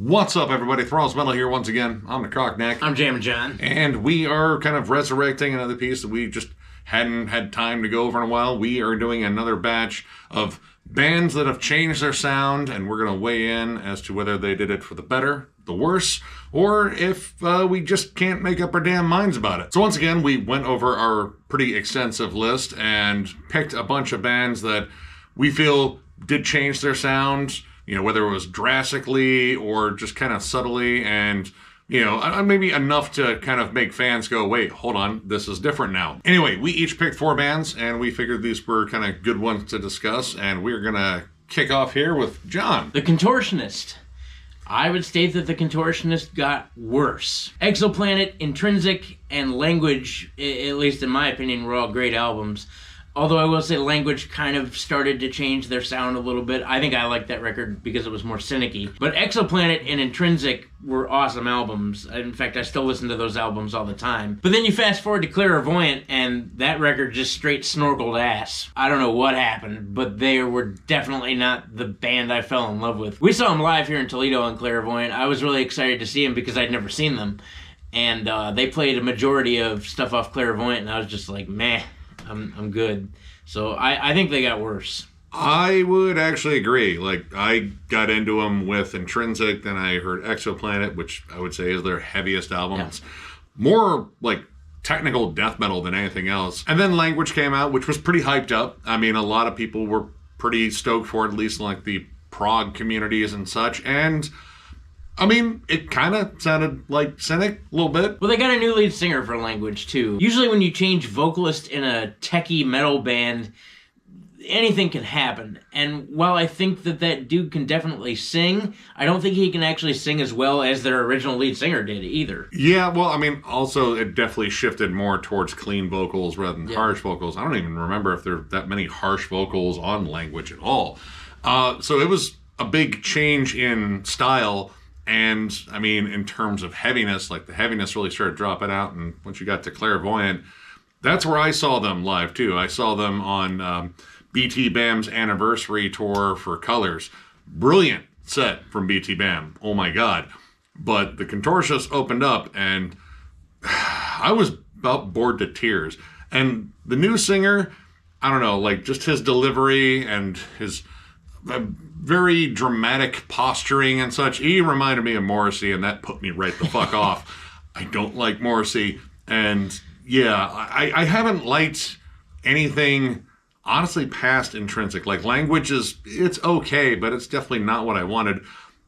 What's up, everybody? Thralls Metal here once again. I'm the Cockneck. I'm Jammin' John. And we are kind of resurrecting another piece that we just hadn't had time to go over in a while. We are doing another batch of bands that have changed their sound, and we're going to weigh in as to whether they did it for the better, the worse, or if we just can't make up our damn minds about it. So once again, we went over our pretty extensive list and picked a bunch of bands that we feel did change their sound, you know, whether it was drastically or just kind of subtly, and, you know, maybe enough to kind of make fans go, wait, hold on, this is different now. Anyway, we each picked 4 bands, and we figured these were kind of good ones to discuss, and we're going to kick off here with John. The Contortionist. I would state that The Contortionist got worse. Exoplanet, Intrinsic, and Language, at least in my opinion, were all great albums. Although I will say Language kind of started to change their sound a little bit. I think I liked that record because it was more cynic-y. But Exoplanet and Intrinsic were awesome albums. In fact, I still listen to those albums all the time. But then you fast forward to Clairvoyant, and that record just straight snorkeled ass. I don't know what happened, but they were definitely not the band I fell in love with. We saw them live here in Toledo on Clairvoyant. I was really excited to see them because I'd never seen them. And they played a majority of stuff off Clairvoyant, and I was just like, meh. I'm good. So I think they got worse. I would actually agree. Like, I got into them with Intrinsic, then I heard Exoplanet, which I would say is their heaviest album. It's more like technical death metal than anything else. And then Language came out, which was pretty hyped up. I mean, a lot of people were pretty stoked for it, at least in like the prog communities and such. And I mean, it kind of sounded like Cynic a little bit. Well, they got a new lead singer for Language, too. Usually when you change vocalist in a techie metal band, anything can happen. And while I think that dude can definitely sing, I don't think he can actually sing as well as their original lead singer did either. Yeah, well, I mean, also it definitely shifted more towards clean vocals rather than harsh vocals. I don't even remember if there are that many harsh vocals on Language at all. So it was a big change in style. And, I mean, in terms of heaviness, like the heaviness really started dropping out. And once you got to Clairvoyant, that's where I saw them live, too. I saw them on BT Bam's anniversary tour for Colors. Brilliant set from BT Bam. Oh, my God. But the Contortionist opened up, and I was about bored to tears. And the new singer, I don't know, like just his delivery and his very dramatic posturing and such. He reminded me of Morrissey, and that put me right the fuck off. I don't like Morrissey. And yeah, I haven't liked anything, honestly, past Intrinsic. Like, Language it's okay, but it's definitely not what I wanted.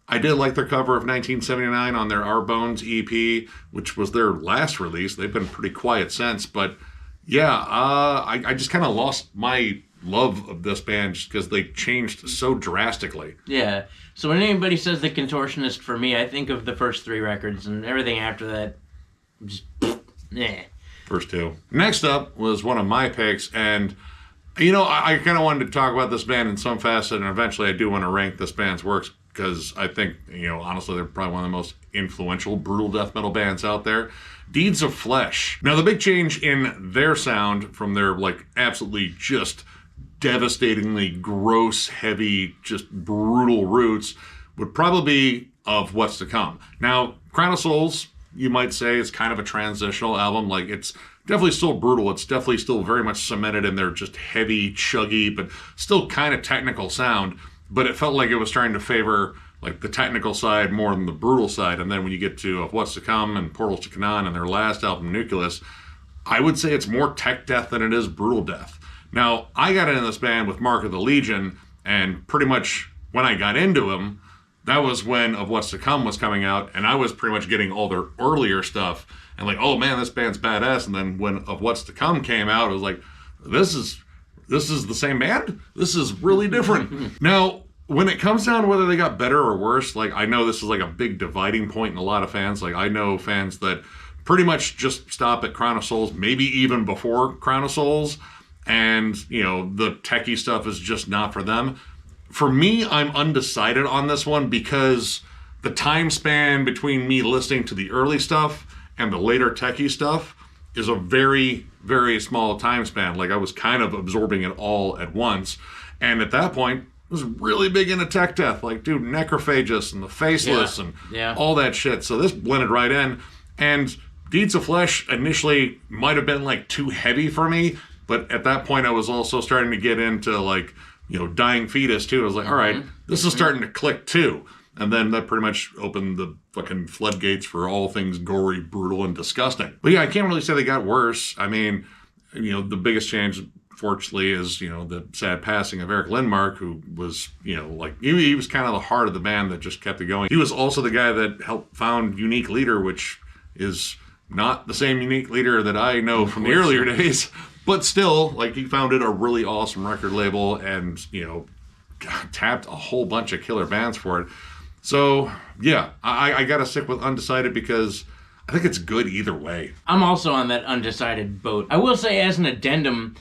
I did like their cover of 1979 on their Our Bones EP, which was their last release. They've been pretty quiet since, but yeah, I just kind of lost my love of this band just because they changed so drastically. Yeah. So when anybody says The Contortionist, for me, I think of the first 3 records, and everything after that, just, nah. First 2. Next up was one of my picks, and, you know, I kind of wanted to talk about this band in some facet, and eventually I do want to rank this band's works, because I think, you know, honestly, they're probably one of the most influential brutal death metal bands out there. Deeds of Flesh. Now, the big change in their sound from their, like, absolutely just devastatingly gross, heavy, just brutal roots would probably be Of What's to Come. Now, Crown of Souls, you might say, is kind of a transitional album. Like, it's definitely still brutal. It's definitely still very much cemented in their just heavy, chuggy, but still kind of technical sound. But it felt like it was trying to favor like the technical side more than the brutal side. And then when you get to Of What's to Come and Portals to Canaan and their last album, Nucleus, I would say it's more tech death than it is brutal death. Now, I got into this band with Mark of the Legion, and pretty much when I got into them, that was when Of What's to Come was coming out, and I was pretty much getting all their earlier stuff, and like, oh man, this band's badass. And then when Of What's to Come came out, it was like, this is the same band? This is really different. Now, when it comes down to whether they got better or worse, like, I know this is like a big dividing point in a lot of fans. Like, I know fans that pretty much just stop at Crown of Souls, maybe even before Crown of Souls, and, you know, the techie stuff is just not for them. For me, I'm undecided on this one because the time span between me listening to the early stuff and the later techie stuff is a very, very small time span. Like, I was kind of absorbing it all at once. And at that point, was really big into tech death, like, dude, Necrophagus and the Faceless and all that shit. So this blended right in. And Deeds of Flesh initially might have been like too heavy for me, but at that point I was also starting to get into like, Dying Fetus too. I was like, all right, this is starting to click too. And then that pretty much opened the fucking floodgates for all things gory, brutal, and disgusting. But yeah, I can't really say they got worse. I mean, the biggest change, fortunately, is, the sad passing of Eric Lindmark, who was, he was kind of the heart of the band that just kept it going. He was also the guy that helped found Unique Leader, which is not the same Unique Leader that I know from the earlier days. But still, like, he founded a really awesome record label and, tapped a whole bunch of killer bands for it. So, yeah, I got to stick with Undecided because I think it's good either way. I'm also on that Undecided boat. I will say, as an addendum,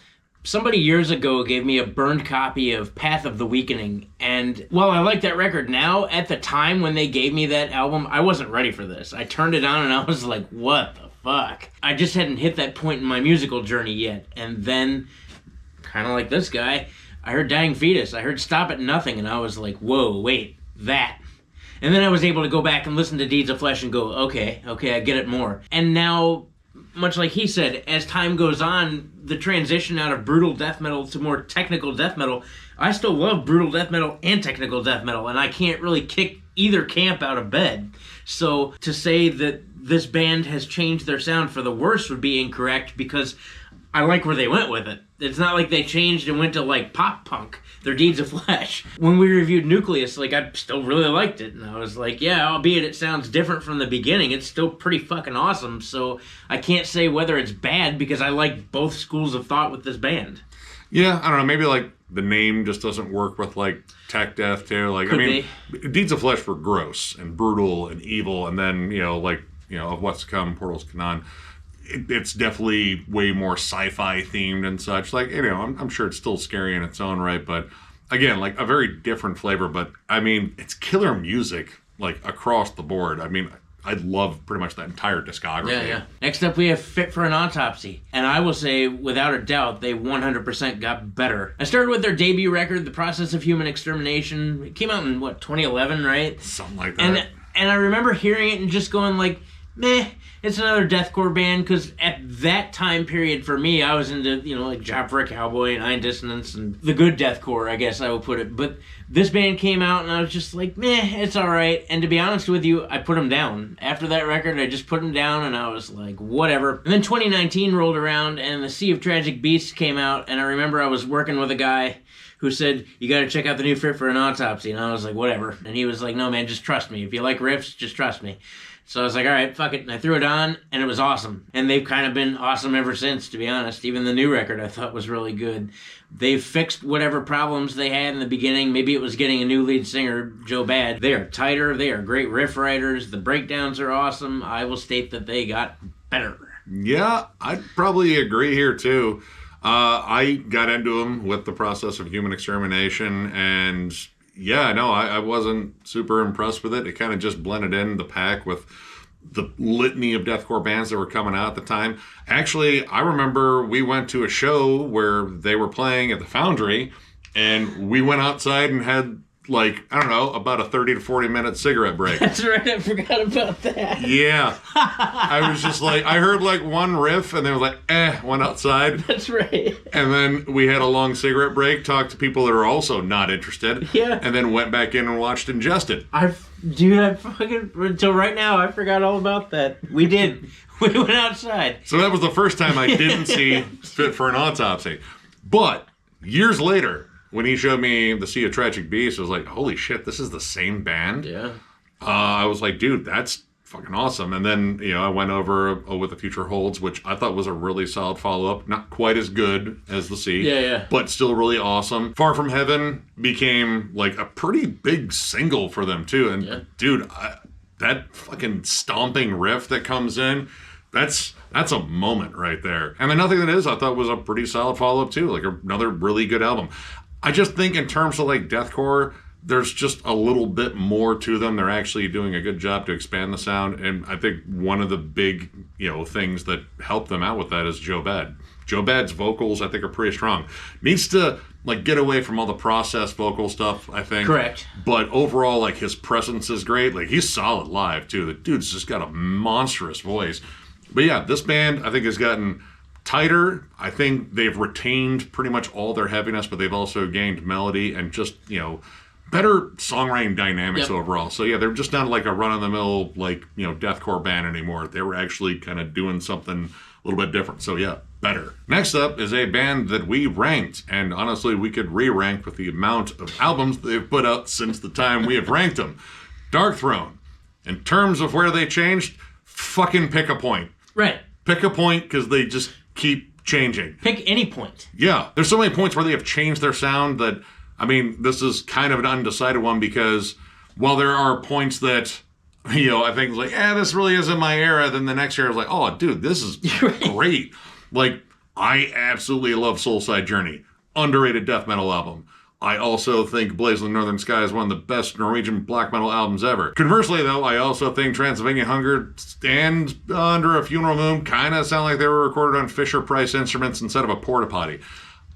somebody years ago gave me a burned copy of Path of the Weakening, and while I like that record now, at the time when they gave me that album, I wasn't ready for this. I turned it on and I was like, what the fuck? I just hadn't hit that point in my musical journey yet, and then, kind of like this guy, I heard Dying Fetus, I heard Stop at Nothing, and I was like, whoa, wait, that. And then I was able to go back and listen to Deeds of Flesh and go, okay, I get it more. And now, much like he said, as time goes on, the transition out of brutal death metal to more technical death metal, I still love brutal death metal and technical death metal, and I can't really kick either camp out of bed. So to say that this band has changed their sound for the worse would be incorrect, because I like where they went with it. It's not like they changed and went to like pop punk. They're Deeds of Flesh. When we reviewed Nucleus, like, I still really liked it. And I was like, yeah, albeit it sounds different from the beginning, it's still pretty fucking awesome. So I can't say whether it's bad because I like both schools of thought with this band. Yeah, I don't know. Maybe like the name just doesn't work with like tech death too. Like, Could I mean, Deeds of Flesh were gross and brutal and evil. And then, of what's to come, Portals Canon. It's definitely way more sci-fi themed and such. Like, I'm sure it's still scary in its own right, but again, like a very different flavor. But I mean, it's killer music, like across the board. I mean, I love pretty much that entire discography. Yeah. Next up, we have Fit for an Autopsy. And I will say, without a doubt, they 100% got better. I started with their debut record, The Process of Human Extermination. It came out in, 2011, right? Something like that. And I remember hearing it and just going like, meh, it's another deathcore band, because at that time period for me, I was into, like Job for a Cowboy and Iron Dissonance and the good deathcore, I guess I would put it. But this band came out and I was just like, meh, it's all right. And to be honest with you, I put them down. After that record, I just put them down and I was like, whatever. And then 2019 rolled around and The Sea of Tragic Beasts came out, and I remember I was working with a guy who said, you got to check out the new Fit for an Autopsy. And I was like, whatever. And he was like, no, man, just trust me. If you like riffs, just trust me. So I was like, all right, fuck it. And I threw it on, and it was awesome. And they've kind of been awesome ever since, to be honest. Even the new record I thought was really good. They've fixed whatever problems they had in the beginning. Maybe it was getting a new lead singer, Joe Bad. They are tighter. They are great riff writers. The breakdowns are awesome. I will state that they got better. Yeah, I'd probably agree here, too. I got into them with The Process of Human Extermination, and yeah, no, I wasn't super impressed with it. It kind of just blended in the pack with the litany of deathcore bands that were coming out at the time. Actually, I remember we went to a show where they were playing at the Foundry, and we went outside and had, like, I don't know, about a 30 to 40 minute cigarette break. That's right, I forgot about that. Yeah. I was just like, I heard like one riff and they were like, went outside. That's right. And then we had a long cigarette break, talked to people that are also not interested. Yeah. And then went back in and watched Ingested. Until right now, I forgot all about that. We did. We went outside. So that was the first time I didn't see Fit for an Autopsy. But years later, when he showed me The Sea of Tragic Beasts, I was like, holy shit, this is the same band? Yeah. I was like, dude, that's fucking awesome. And then, I went over What the Future Holds, which I thought was a really solid follow-up. Not quite as good as The Sea. Yeah. But still really awesome. Far From Heaven became, like, a pretty big single for them, too. And, dude, that fucking stomping riff that comes in, that's a moment right there. And then Nothing That Is, I thought was a pretty solid follow-up, too. Like, another really good album. I just think in terms of, like, deathcore, there's just a little bit more to them. They're actually doing a good job to expand the sound. And I think one of the big, things that help them out with that is Joe Bad. Joe Bad's vocals, I think, are pretty strong. Needs to, get away from all the processed vocal stuff, I think. Correct. But overall, his presence is great. He's solid live, too. The dude's just got a monstrous voice. But yeah, this band, I think, has gotten tighter. I think they've retained pretty much all their heaviness, but they've also gained melody and just, better songwriting dynamics overall. So yeah, they're just not a run-of-the-mill, deathcore band anymore. They were actually kind of doing something a little bit different. So yeah, better. Next up is a band that we ranked, and honestly, we could re-rank with the amount of albums they've put out since the time we have ranked them. Darkthrone. In terms of where they changed, fucking pick a point. Right. Pick a point, because they just keep changing. Pick any point. Yeah. There's so many points where they have changed their sound that, this is kind of an undecided one, because while there are points that, I think this really isn't my era, then the next year I was oh, dude, this is great. I absolutely love Soulside Journey. Underrated death metal album. I also think Blaze of the Northern Sky is one of the best Norwegian black metal albums ever. Conversely, though, I also think Transylvania Hunger and Under a Funeral Moon kind of sound like they were recorded on Fisher-Price instruments instead of a porta-potty.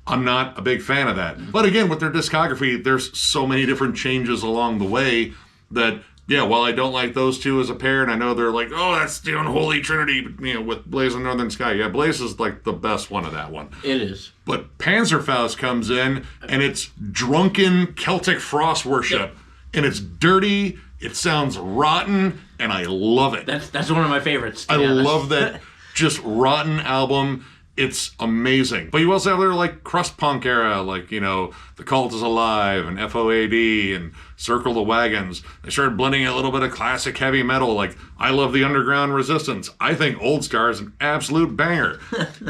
I'm not a big fan of that. But again, with their discography, there's so many different changes along the way that, while I don't like those two as a pair, and I know they're that's the unholy trinity, with Blaze and Northern Sky. Yeah, Blaze is the best one of that one. It is. But Panzerfaust comes in, and it's drunken Celtic frost worship. And it's dirty, it sounds rotten, and I love it. That's one of my favorites. I love that just rotten album. It's amazing. But you also have their crust punk era, The Cult is Alive and FOAD and Circle the Wagons. They started blending a little bit of classic heavy metal, I Love the Underground Resistance. I think Old Scar is an absolute banger.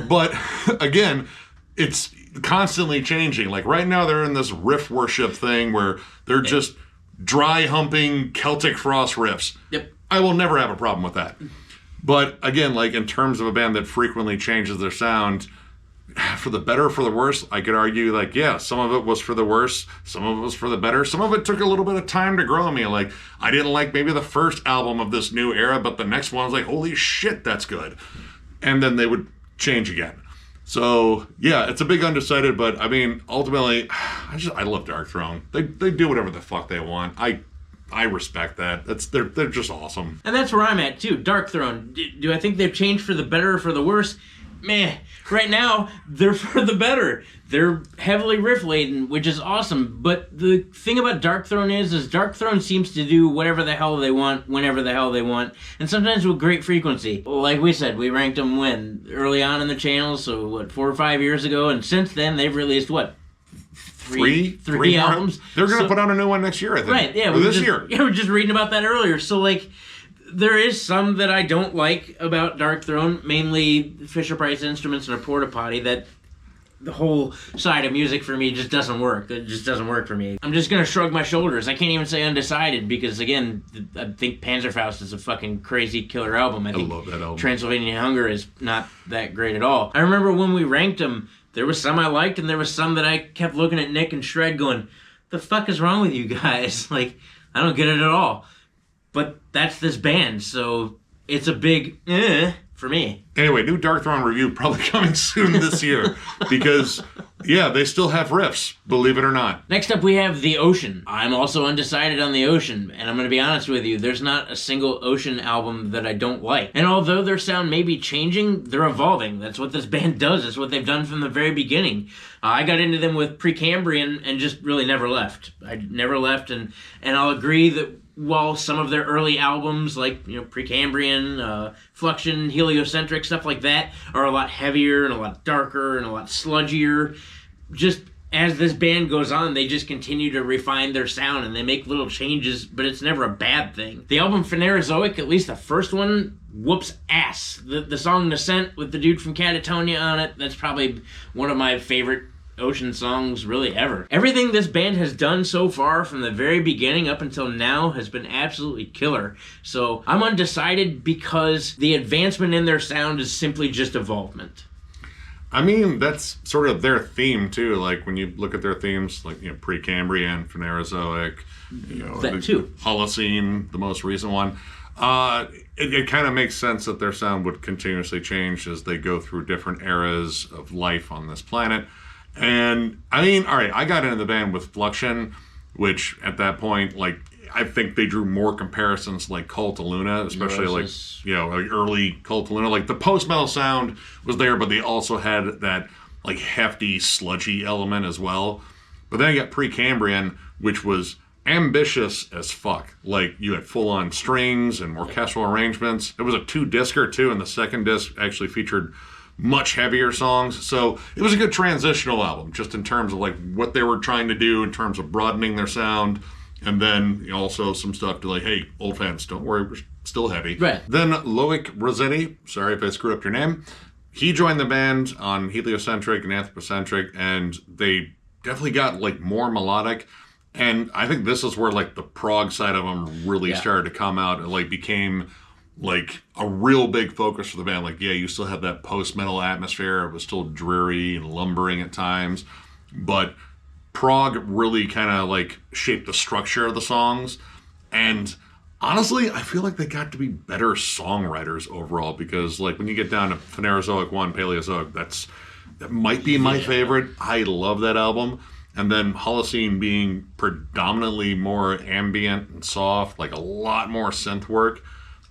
But again, it's constantly changing. Right now they're in this riff worship thing where they're just dry humping Celtic frost riffs. Yep. I will never have a problem with that. But again, in terms of a band that frequently changes their sound, for the better or for the worse, I could argue, some of it was for the worse, some of it was for the better, some of it took a little bit of time to grow on me. I didn't like maybe the first album of this new era, but the next one was holy shit, that's good. And then they would change again. So, yeah, it's a big undecided, but, ultimately, I love Darkthrone. They do whatever the fuck they want. I respect that. They're just awesome. And that's where I'm at, too. Darkthrone. Do I think they've changed for the better or for the worse? Meh. Right now, they're for the better. They're heavily riff-laden, which is awesome. But the thing about Darkthrone is Darkthrone seems to do whatever the hell they want, whenever the hell they want, and sometimes with great frequency. Like we said, we ranked them early on in the channel, so 4 or 5 years ago, and since then, they've released, three albums. They're going to put out a new one next year, I think. Right, yeah. This year. Yeah, we were just reading about that earlier. So, there is some that I don't like about Darkthrone, mainly Fisher-Price instruments and a porta-potty, that the whole side of music for me just doesn't work. It just doesn't work for me. I'm just going to shrug my shoulders. I can't even say Undecided because, again, I think Panzerfaust is a fucking crazy killer album. I love that album. Transylvania Hunger is not that great at all. I remember when we ranked them, there was some I liked, and there was some that I kept looking at Nick and Shred going, the fuck is wrong with you guys? I don't get it at all. But that's this band, so it's a big for me. Anyway, new Darkthrone review probably coming soon this year because, they still have riffs, believe it or not. Next up, we have The Ocean. I'm also undecided on The Ocean, and I'm going to be honest with you, there's not a single Ocean album that I don't like. And although their sound may be changing, they're evolving. That's what this band does. It's what they've done from the very beginning. I got into them with Precambrian and just really never left. I never left, and I'll agree that while some of their early albums, Precambrian, Fluxion, Heliocentric, stuff like that, are a lot heavier and a lot darker and a lot sludgier, just as this band goes on, they just continue to refine their sound and they make little changes, but it's never a bad thing. The album Phanerozoic, at least the first one, whoops ass. The song Nascent with the dude from Catatonia on it, that's probably one of my favorite Ocean songs really ever. Everything this band has done so far from the very beginning up until now has been absolutely killer. So I'm undecided because the advancement in their sound is simply just evolvement. I mean, that's sort of their theme too. Like when you look at their themes, like Precambrian, Phanerozoic, that too. Holocene, the most recent one. It kind of makes sense that their sound would continuously change as they go through different eras of life on this planet. And I mean, all right, I got into the band with Fluxion, which at that point, like, I think they drew more comparisons like Cult of Luna, especially like early Cult of Luna. Like the post-metal sound was there, but they also had that like hefty, sludgy element as well. But then you got Precambrian, which was ambitious as fuck. Like you had full-on strings and orchestral arrangements. It was a 2-discer too, and the second disc actually featured much heavier songs. So it was a good transitional album, just in terms of like what they were trying to do in terms of broadening their sound. And then also some stuff to like, hey, old fans, don't worry, we're still heavy. Right. Then Loic Rossetti, sorry if I screwed up your name, he joined the band on Heliocentric and Anthropocentric, and they definitely got like more melodic. And I think this is where like the prog side of them really started to come out and like became like a real big focus for the band. Like, yeah, you still had that post-metal atmosphere. It was still dreary and lumbering at times, but prog really kind of like shaped the structure of the songs. And honestly, I feel like they got to be better songwriters overall, because like when you get down to Phanerozoic 1, Paleozoic, that might be my favorite. I love that album. And then Holocene being predominantly more ambient and soft, like a lot more synth work.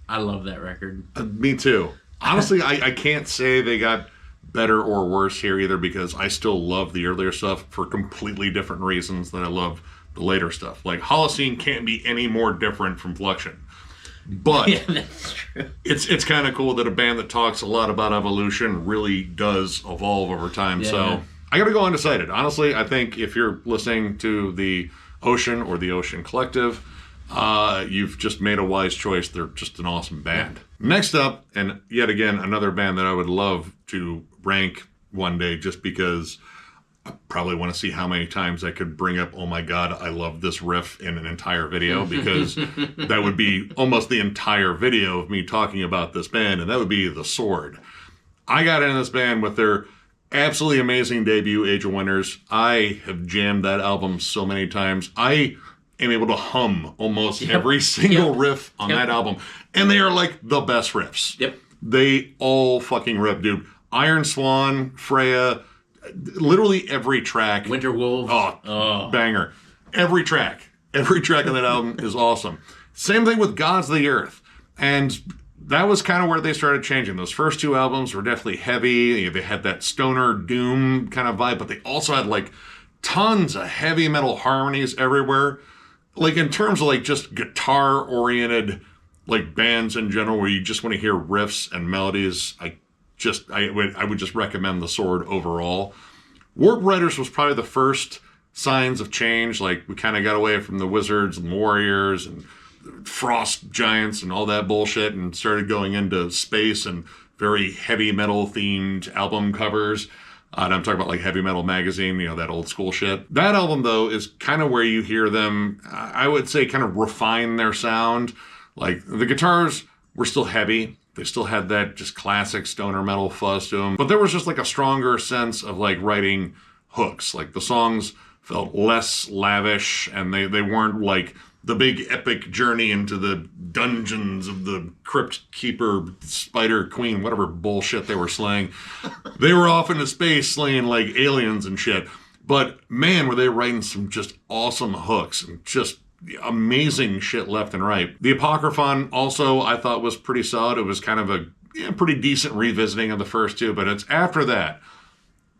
I love that record. Me too. Honestly, I can't say they got better or worse here either, because I still love the earlier stuff for completely different reasons than I love the later stuff. Like Holocene can't be any more different from Fluxion. But yeah, that's true. It's kind of cool that a band that talks a lot about evolution really does evolve over time. Yeah. So I got to go Undecided. Honestly, I think if you're listening to the Ocean or the Ocean Collective, you've just made a wise choice. They're just an awesome band. Yeah. Next up, and yet again, another band that I would love to rank one day, just because I probably want to see how many times I could bring up, oh my God, I love this riff in an entire video, because that would be almost the entire video of me talking about this band, and that would be The Sword. I got into this band with their absolutely amazing debut, Age of Wonders. I have jammed that album so many times. I am able to hum almost every single riff on that album. And they are like the best riffs. Yep. They all fucking rip, dude. Iron Swan, Freya, literally every track. Winter Wolves. Oh, banger. Every track on that album is awesome. Same thing with Gods of the Earth. And that was kind of where they started changing. Those first two albums were definitely heavy. They had that stoner doom kind of vibe, but they also had like tons of heavy metal harmonies everywhere. Like in terms of like just guitar oriented like bands in general, where you just want to hear riffs and melodies, I would just recommend The Sword overall. Warp Riders was probably the first signs of change. Like we kind of got away from the wizards and warriors and frost giants and all that bullshit, and started going into space and very heavy metal themed album covers. And I'm talking about like Heavy Metal Magazine, that old school shit. That album though is kind of where you hear them, I would say, kind of refine their sound. Like the guitars were still heavy. They still had that just classic stoner metal fuzz to them. But there was just like a stronger sense of like writing hooks. Like the songs felt less lavish, and they weren't like the big epic journey into the dungeons of the Crypt Keeper, Spider Queen, whatever bullshit they were slaying. They were off into space slaying like aliens and shit. But man, were they writing some just awesome hooks and just amazing shit left and right. The Apocryphon also I thought was pretty solid. It was kind of a pretty decent revisiting of the first two, but it's after that,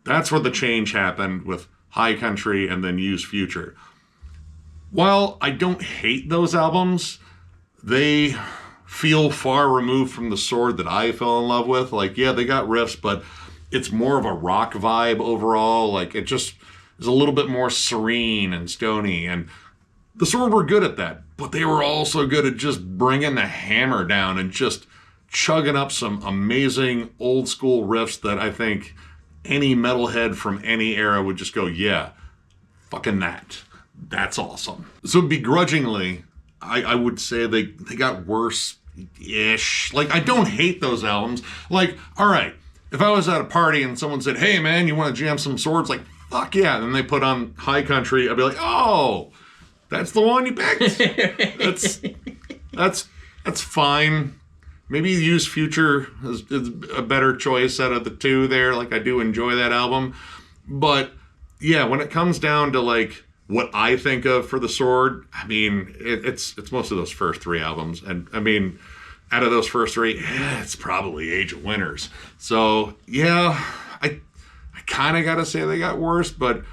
that's where the change happened with High Country and then Use Future. While I don't hate those albums, they feel far removed from The Sword that I fell in love with. Like, yeah, they got riffs, but it's more of a rock vibe overall. Like, it just is a little bit more serene and stony, and The Sword were good at that, but they were also good at just bringing the hammer down and just chugging up some amazing old school riffs that I think any metalhead from any era would just go, yeah, fucking that. That's awesome. So begrudgingly, I would say they got worse-ish. Like, I don't hate those albums. Like, all right, if I was at a party and someone said, hey man, you want to jam some swords? Like, fuck yeah. And then they put on High Country, I'd be like, oh, that's the one you picked? That's fine. Maybe Use Future is a better choice out of the two there. Like, I do enjoy that album. But, yeah, when it comes down to, like, what I think of for the sword, I mean, it's most of those first three albums. And, I mean, out of those first three, it's probably Age of Winters. So, yeah, I kind of got to say they got worse, but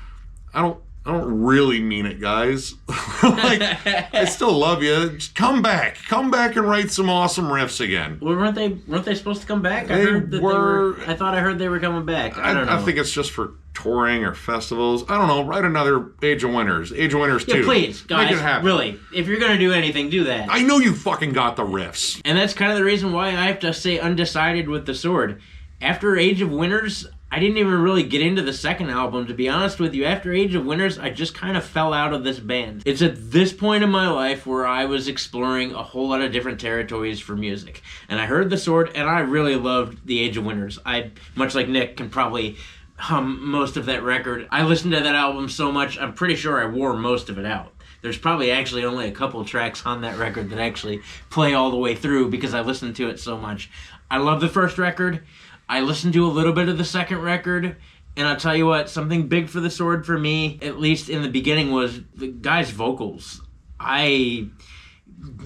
I don't really mean it, guys. Like, I still love you. Just come back and write some awesome riffs again. Well, weren't they supposed to come back? They were. I thought I heard they were coming back. I don't know. I think it's just for touring or festivals. I don't know. Write another Age of Winters. Age of Winters 2. Yeah, please, guys. Make it happen. Really, if you're gonna do anything, do that. I know you fucking got the riffs. And that's kind of the reason why I have to say Undecided with the sword. After Age of Winters, I didn't even really get into the second album, to be honest with you. After Age of Winters, I just kind of fell out of this band. It's at this point in my life where I was exploring a whole lot of different territories for music. And I heard the sword, and I really loved the Age of Winters. I, much like Nick, can probably hum most of that record. I listened to that album so much, I'm pretty sure I wore most of it out. There's probably actually only a couple tracks on that record that actually play all the way through because I listened to it so much. I love the first record. I listened to a little bit of the second record, and I'll tell you what, something big for the sword for me, at least in the beginning, was the guy's vocals.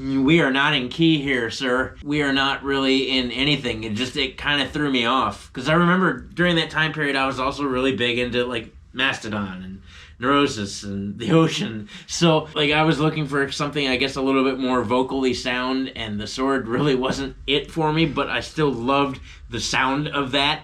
We are not in key here, sir. We are not really in anything. It kind of threw me off. Because I remember during that time period, I was also really big into, like, Mastodon and Neurosis and The Ocean. So, like, I was looking for something, I guess, a little bit more vocally sound, and the sword really wasn't it for me, but I still loved the sound of that.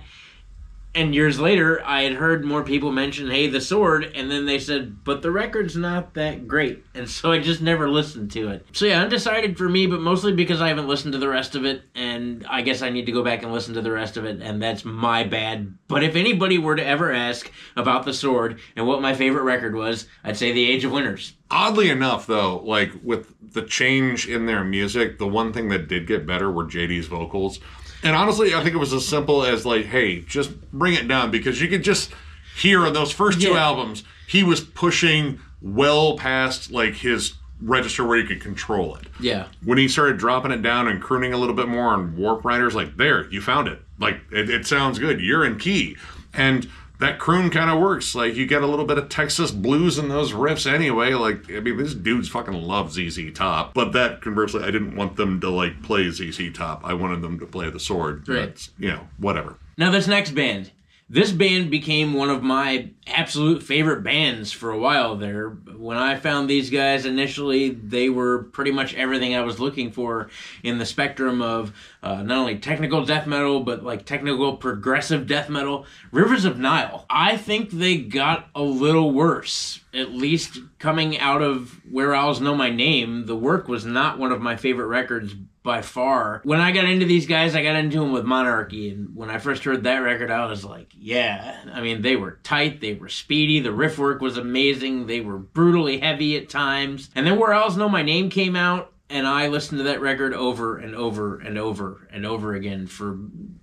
And years later, I had heard more people mention, hey, the sword, and then they said, but the record's not that great. And so I just never listened to it. So yeah, Undecided for me, but mostly because I haven't listened to the rest of it, and I guess I need to go back and listen to the rest of it, and that's my bad. But if anybody were to ever ask about the sword and what my favorite record was, I'd say The Age of Winters. Oddly enough, though, like, with the change in their music, the one thing that did get better were JD's vocals. And honestly, I think it was as simple as, like, hey, just bring it down, because you could just hear in those first two albums, he was pushing well past, like, his register where you could control it. Yeah. When he started dropping it down and crooning a little bit more on Warp Riders, like, there, you found it. Like, it sounds good. You're in key. And that croon kind of works. Like, you get a little bit of Texas blues in those riffs anyway. Like, I mean, these dudes fucking love ZZ Top. But that, conversely, I didn't want them to, like, play ZZ Top. I wanted them to play the sword. Right. That's, whatever. Now, this next band. This band became one of my absolute favorite bands for a while there. When I found these guys initially, they were pretty much everything I was looking for in the spectrum of not only technical death metal, but like technical progressive death metal. Rivers of Nile. I think they got a little worse. At least coming out of Where Owls Know My Name, the work was not one of my favorite records by far. When I got into these guys, I got into them with Monarchy, and when I first heard that record, I was like, yeah. I mean, they were tight, they were speedy, the riff work was amazing, they were brutally heavy at times. And then Where Owls Know My Name came out, and I listened to that record over and over and over and over again for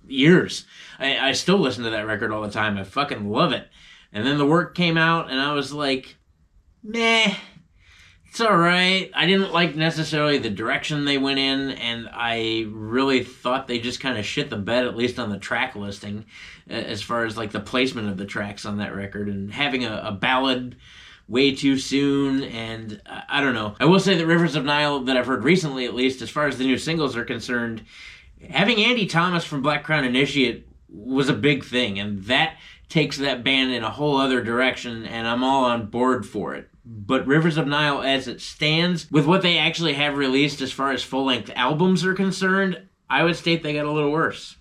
years. I still listen to that record all the time. I fucking love it. And then the work came out, and I was like, meh. It's alright. I didn't like necessarily the direction they went in, and I really thought they just kind of shit the bed, at least on the track listing, as far as like the placement of the tracks on that record, and having a ballad way too soon, and I don't know. I will say that Rivers of Nile, that I've heard recently at least, as far as the new singles are concerned, having Andy Thomas from Black Crown Initiate was a big thing, and that takes that band in a whole other direction, and I'm all on board for it. But Rivers of Nile, as it stands, with what they actually have released as far as full-length albums are concerned, I would state they got a little worse.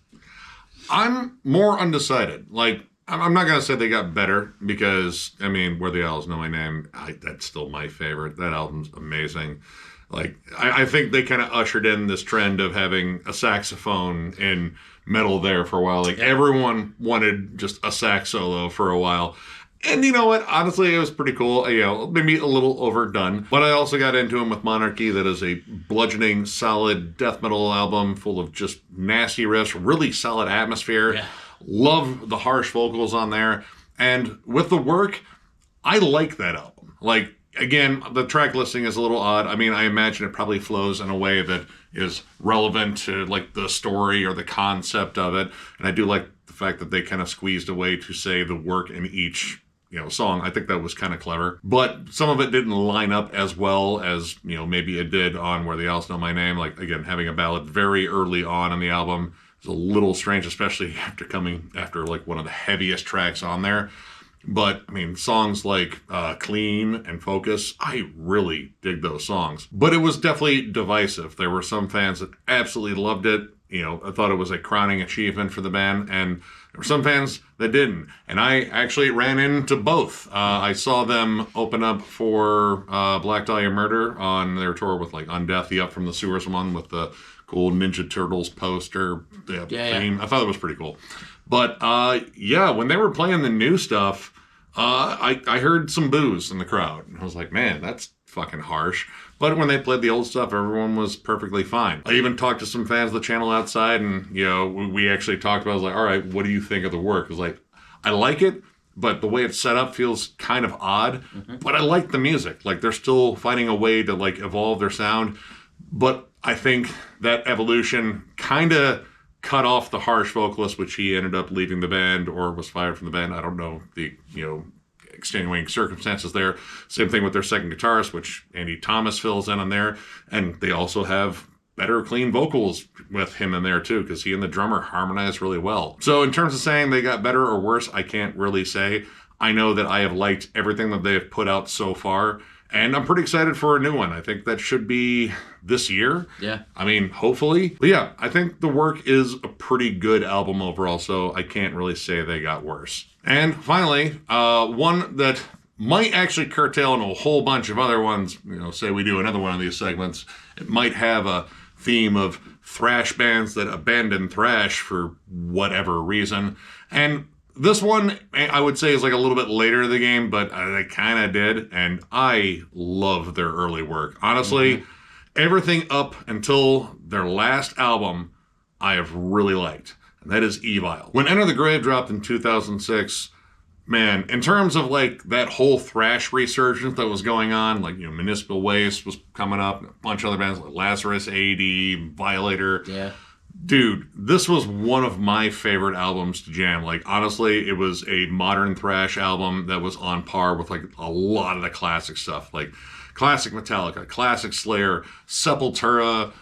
I'm more undecided. Like, I'm not going to say they got better, because, I mean, Where the Owls Know My Name, that's still my favorite. That album's amazing. Like, I think they kind of ushered in this trend of having a saxophone in metal there for a while. Like, everyone wanted just a sax solo for a while. And you know what? Honestly, it was pretty cool. Maybe a little overdone. But I also got into him with Monarchy. That is a bludgeoning, solid death metal album full of just nasty riffs, really solid atmosphere. Yeah. Love the harsh vocals on there. And with the work, I like that album. Like, again, the track listing is a little odd. I mean, I imagine it probably flows in a way that is relevant to like the story or the concept of it. And I do like the fact that they kind of squeezed away to say the work in each song. I think that was kind of clever. But some of it didn't line up as well as, maybe it did on Where the Owls Know My Name. Like, again, having a ballad very early on in the album is a little strange, especially after like one of the heaviest tracks on there. But, I mean, songs like Clean and Focus, I really dig those songs. But it was definitely divisive. There were some fans that absolutely loved it. I thought it was a crowning achievement for the band. And there were some fans that didn't. And I actually ran into both. I saw them open up for Black Dahlia Murder on their tour with like Undeath, the Up From the Sewers one with the cool Ninja Turtles poster theme. Yeah. I thought it was pretty cool. But, when they were playing the new stuff, I heard some boos in the crowd. And I was like, man, that's fucking harsh. But when they played the old stuff, everyone was perfectly fine. I even talked to some fans of the channel outside, and, we actually talked about it. I was like, all right, what do you think of the work? I was like, I like it, but the way it's set up feels kind of odd. Mm-hmm. But I like the music. Like, they're still finding a way to, like, evolve their sound. But I think that evolution kind of cut off the harsh vocalist, which he ended up leaving the band or was fired from the band. I don't know the, extenuating circumstances there. Same thing with their second guitarist, which Andy Thomas fills in on there. And they also have better clean vocals with him in there too, because he and the drummer harmonize really well. So in terms of saying they got better or worse, I can't really say. I know that I have liked everything that they have put out so far. And I'm pretty excited for a new one. I think that should be this year. Yeah. I mean, hopefully. But yeah, I think the work is a pretty good album overall, so I can't really say they got worse. And finally, one that might actually curtail in a whole bunch of other ones, say we do another one of these segments, it might have a theme of thrash bands that abandon thrash for whatever reason. And this one, I would say, is like a little bit later in the game, but they kind of did, and I love their early work. Honestly, everything up until their last album, I have really liked, and that is Evil. When Enter the Grave dropped in 2006, man, in terms of like that whole thrash resurgence that was going on, like, Municipal Waste was coming up, a bunch of other bands like Lazarus, AD, Violator. Yeah. Dude, this was one of my favorite albums to jam. Like, honestly, it was a modern thrash album that was on par with, like, a lot of the classic stuff. Like, classic Metallica, classic Slayer, Sepultura,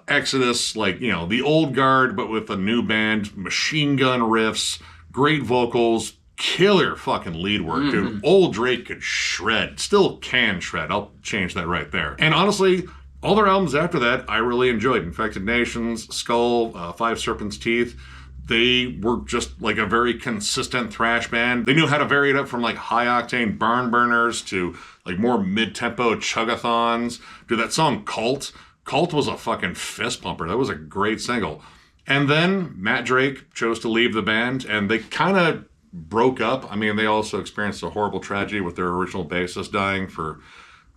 Exodus, like, the old guard, but with a new band, machine gun riffs, great vocals, killer fucking lead work, dude. Old Drake could shred. Still can shred. I'll change that right there. And honestly, all their albums after that, I really enjoyed. Infected Nations, Skull, Five Serpents' Teeth. They were just like a very consistent thrash band. They knew how to vary it up from like high-octane barn burners to like more mid-tempo chugathons. Dude, that song Cult. Cult was a fucking fist pumper. That was a great single. And then Matt Drake chose to leave the band, and they kind of broke up. I mean, they also experienced a horrible tragedy with their original bassist dying for...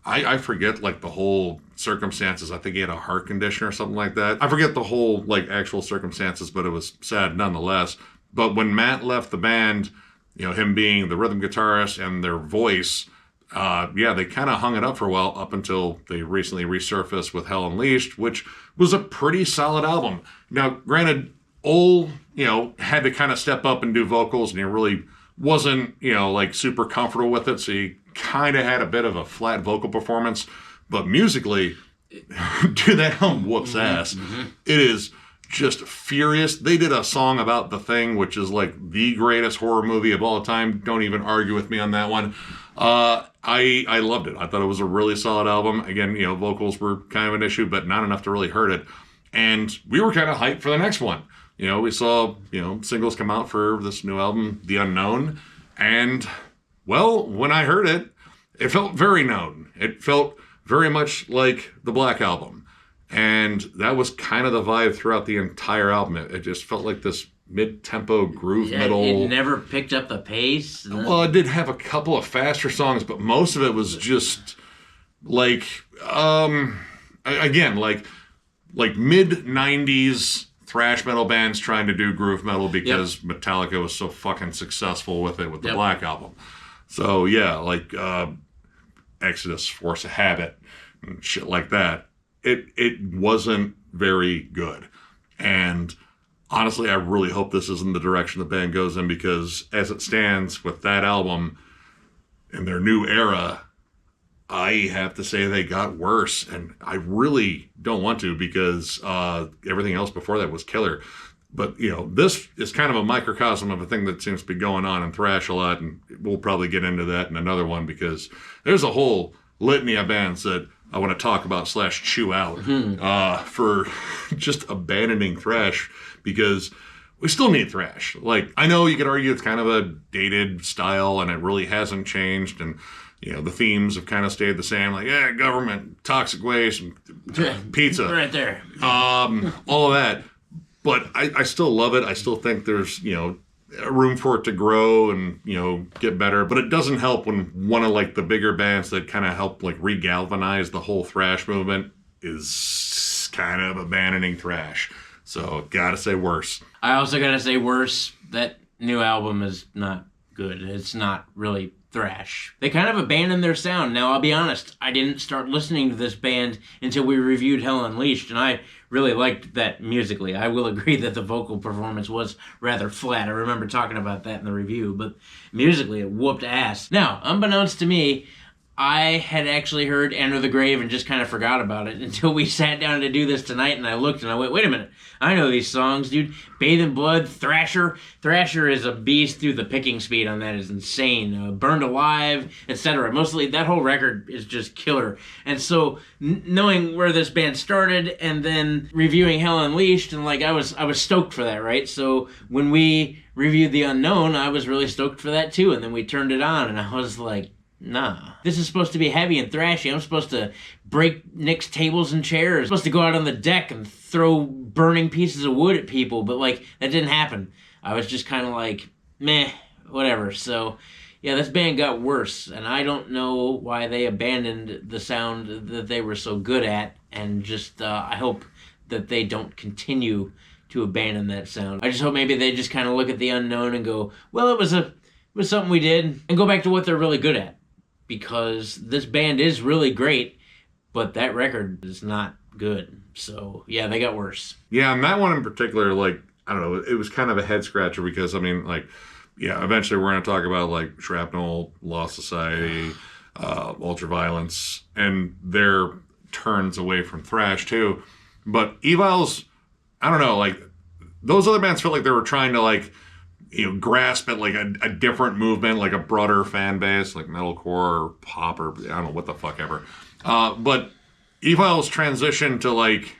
I forget, like, the whole circumstances. I think he had a heart condition or something like that. I forget the whole, like, actual circumstances, but it was sad nonetheless. But when Matt left the band, him being the rhythm guitarist and their voice, they kind of hung it up for a while up until they recently resurfaced with Hell Unleashed, which was a pretty solid album. Now, granted, Ole, had to kind of step up and do vocals, and he really wasn't, like, super comfortable with it, so he kind of had a bit of a flat vocal performance, but musically, dude, that album whoops ass. It is just furious. They did a song about The Thing, which is like the greatest horror movie of all time. Don't even argue with me on that one. I loved it. I thought it was a really solid album. Again, vocals were kind of an issue, but not enough to really hurt it. And we were kind of hyped for the next one. We saw, singles come out for this new album, The Unknown, and... well, when I heard it, it felt very known. It felt very much like the Black Album. And that was kind of the vibe throughout the entire album. It just felt like this mid-tempo groove metal. It never picked up the pace. Well, it did have a couple of faster songs, but most of it was just like, again, like mid-90s thrash metal bands trying to do groove metal because Metallica was so fucking successful with it with the Black Album. So yeah, like Exodus, Force of Habit, and shit like that. It wasn't very good. And honestly, I really hope this isn't the direction the band goes in, because as it stands with that album in their new era, I have to say they got worse. And I really don't want to, because everything else before that was killer. But, you know, this is kind of a microcosm of a thing that seems to be going on in thrash a lot. And we'll probably get into that in another one, because there's a whole litany of bands that I want to talk about / chew out for just abandoning thrash, because we still need thrash. Like, I know you could argue it's kind of a dated style and it really hasn't changed. And, you know, the themes have kind of stayed the same. Like, government, toxic waste, pizza. Right there. All of that. But I still love it. I still think there's, you know, room for it to grow and, you know, get better. But it doesn't help when one of, like, the bigger bands that kind of helped, like, re-galvanize the whole thrash movement is kind of abandoning thrash. So, gotta say worse. I also gotta say worse. That new album is not good. It's not really thrash. They kind of abandoned their sound. Now, I'll be honest, I didn't start listening to this band until we reviewed Hell Unleashed, and I really liked that musically. I will agree that the vocal performance was rather flat. I remember talking about that in the review, but musically it whooped ass. Now, unbeknownst to me, I had actually heard Enter the Grave and just kind of forgot about it until we sat down to do this tonight, and I looked and I went, wait a minute, I know these songs, dude. Bathe in Blood, Thrasher. Thrasher is a beast through the picking speed on that is insane. Burned Alive, etc. Mostly, that whole record is just killer. And so, knowing where this band started and then reviewing Hell Unleashed, and like I was stoked for that, right? So when we reviewed The Unknown, I was really stoked for that too, and then we turned it on, and I was like, nah. This is supposed to be heavy and thrashy. I'm supposed to break Nick's tables and chairs. I'm supposed to go out on the deck and throw burning pieces of wood at people, but like, that didn't happen. I was just kind of like, meh, whatever. So, yeah, this band got worse, and I don't know why they abandoned the sound that they were so good at, and just, I hope that they don't continue to abandon that sound. I just hope maybe they just kind of look at The Unknown and go, well, it was something we did, and go back to what they're really good at. Because this band is really great, but that record is not good. So, yeah, they got worse. Yeah, and that one in particular, like, I don't know, it was kind of a head scratcher because, I mean, like, yeah, eventually we're going to talk about, like, Shrapnel, Lost Society, Ultraviolence, and their turns away from thrash, too. But Evil's, I don't know, like, those other bands felt like they were trying to, like, you know, grasp at like a different movement, like a broader fan base, like metalcore or pop or I don't know what the fuck ever. But Evil's transition to like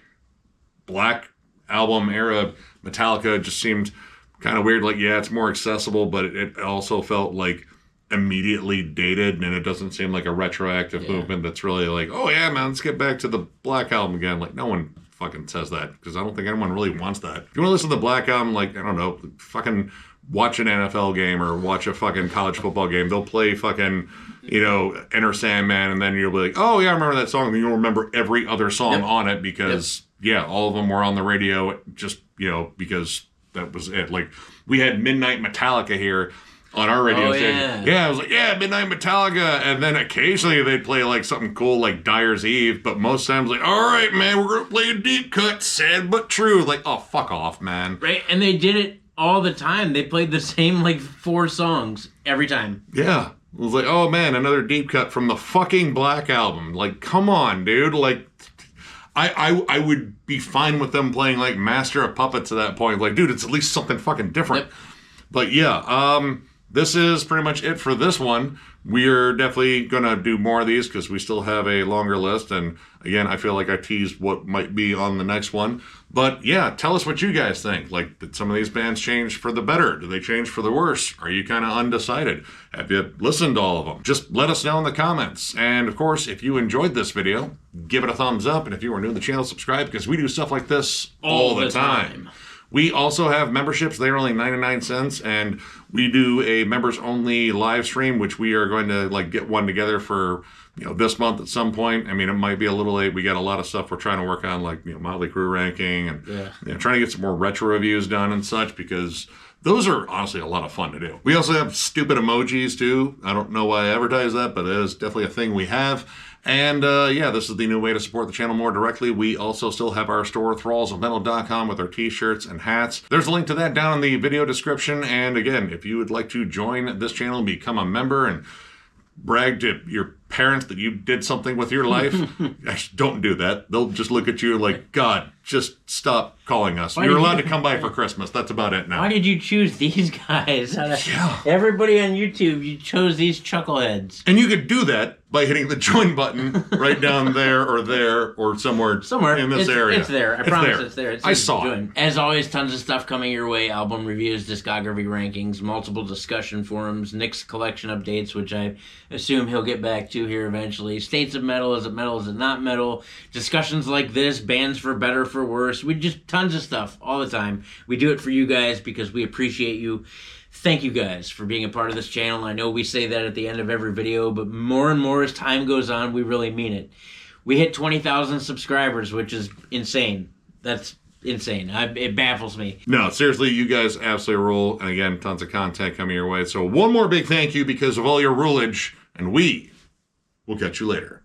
Black Album era Metallica just seemed kind of weird. Like, yeah, it's more accessible, but it also felt like immediately dated, and it doesn't seem like a retroactive movement that's really like, oh yeah, man, let's get back to the Black Album again. Like, no one fucking says that, because I don't think anyone really wants that. If you want to listen to the Black Album, like, I don't know, fucking watch an NFL game or watch a fucking college football game. They'll play fucking, you know, Enter Sandman, and then you'll be like, oh yeah, I remember that song. And you'll remember every other song on it because, yeah, all of them were on the radio just, you know, because that was it. Like, we had Midnight Metallica here on our radio station. Yeah, I was like, yeah, Midnight Metallica. And then occasionally they'd play like something cool like Dyer's Eve, but most times like, all right, man, we're going to play a deep cut, sad but true. Like, oh, fuck off, man. Right, and they did it all the time. They played the same like 4 songs every time. Yeah. It was like, oh man, another deep cut from the fucking Black Album. Like, come on, dude. Like, I would be fine with them playing like Master of Puppets at that point. Like, dude, it's at least something fucking different. Yep. But yeah, this is pretty much it for this one. We're definitely going to do more of these because we still have a longer list. And again, I feel like I teased what might be on the next one. But yeah, tell us what you guys think. Like, did some of these bands change for the better? Did they change for the worse? Are you kind of undecided? Have you listened to all of them? Just let us know in the comments. And of course, if you enjoyed this video, give it a thumbs up. And if you are new to the channel, subscribe, because we do stuff like this all the time. We also have memberships. They're only 99 cents, and we do a members-only live stream, which we are going to like get one together for this month at some point. I mean, it might be a little late. We got a lot of stuff we're trying to work on, like Motley Crue ranking and trying to get some more retro reviews done and such, because those are honestly a lot of fun to do. We also have stupid emojis too. I don't know why I advertise that, but it is definitely a thing we have. And this is the new way to support the channel more directly. We also still have our store, thrallsofmetal.com, with our t-shirts and hats. There's a link to that down in the video description. And again, if you would like to join this channel and become a member and brag to your parents that you did something with your life, actually, don't do that. They'll just look at you like, God, just stop calling us. You're allowed to come by for Christmas. That's about it now. Why did you choose these guys? Everybody on YouTube, you chose these chuckleheads. And you could do that by hitting the join button right down there or somewhere in this area. It's there. I promise it's there. I saw it. As always, tons of stuff coming your way. Album reviews, discography rankings, multiple discussion forums, Nick's collection updates, which I assume he'll get back to here eventually. States of metal. Is it metal? Is it not metal? Discussions like this. Bands for better, for worse. We just tons of stuff all the time. We do it for you guys because we appreciate you. Thank you guys for being a part of this channel. I know we say that at the end of every video, but more and more as time goes on, we really mean it. We hit 20,000 subscribers, which is insane. That's insane. It baffles me. No, seriously, you guys absolutely rule. And again, tons of content coming your way. So one more big thank you because of all your rulage, and we will catch you later.